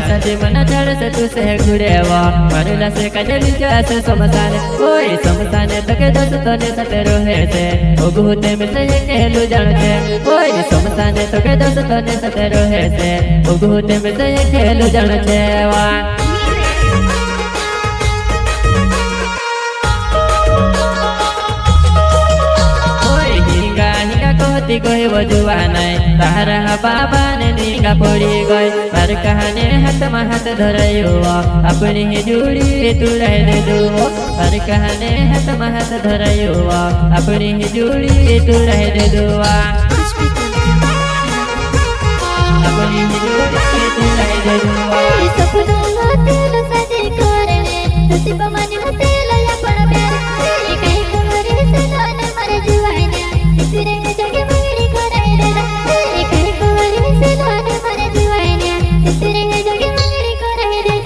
माणसाची मना झाडस तू से घुडेवा मारुला से काजली जास समसाने ओय समसाने तके दस तने सते रोहे से ओगुते में से केलु जानते ओय समसाने तके दस तने सते रोहे से ओगुते में से केलु जानते वा कहती कोई बजुआ नहीं तारा बाबा ने निगा पड़ी गई पर कहने हाथ में हाथ धरयो अपनी ही जुड़ी तुड़ाई दे दो पर कहने हाथ में हाथ धरयो अपनी ही जुड़ी तुड़ाई दे दो अपनी ही जुड़ी तुड़ाई दे दो सपनों तेल सजे करने नसीब मन तेल या पण प्यार कहीं कमरे से लाने मर जुआने इसरे जगे मेरी कराई दे कहीं कमरे से लाने मर जुआने इसरे जगे मेरी कराई दे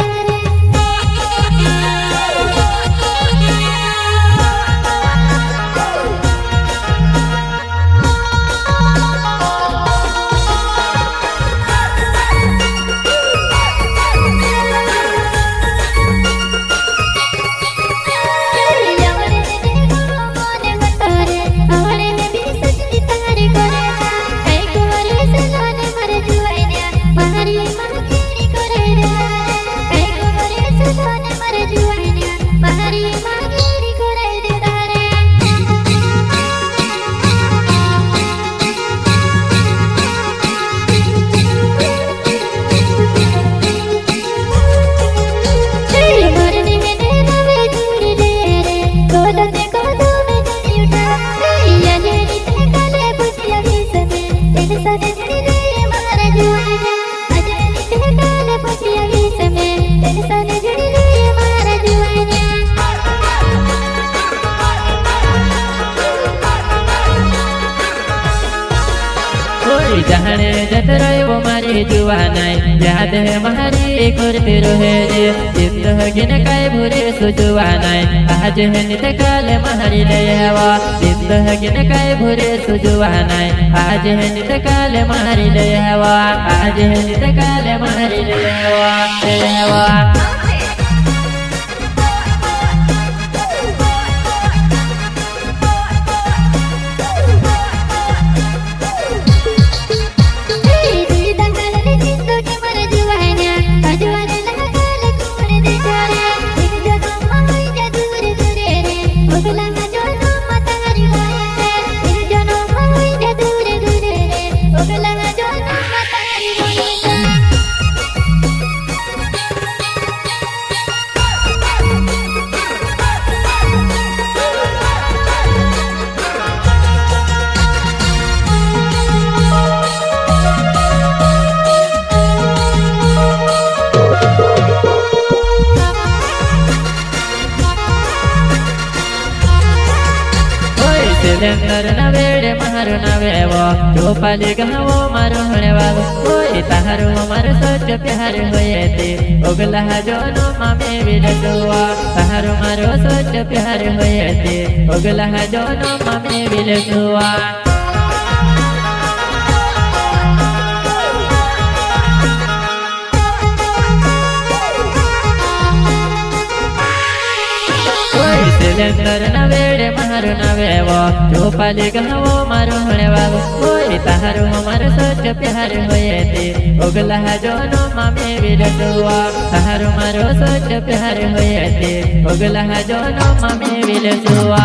जाने जत रहे वो मारी जुआ नहीं याद है महारी करते रहे जे जिंदगी ने काय भूरे सुजुआ नहीं आज है नित काल महारी ले हवा जिंदगी ने काय भूरे सुजुआ नहीं आज है नित काल महारी ले हवा आज है नित काल महारी ले हवा सिलेंडर न वेड़े मारो न वेवो चोपाली गहवो मारो हणे वागो ओए ताहारो मारो सच प्यार होए ते ओगला जोनो मामे विलटुआ ताहारो मारो सच प्यार होए ते ओगला जोनो मामे विलटुआ सिलेंडर न वेड़े मारो न वेवो चोपाली गहवो मारो हणे वागो ओए ताहारो मारो सच प्यार होए ते ओगला जोनो मामे विलटुआ ताहारो मारो सच प्यार होए ते ओगला जोनो मामे विलटुआ।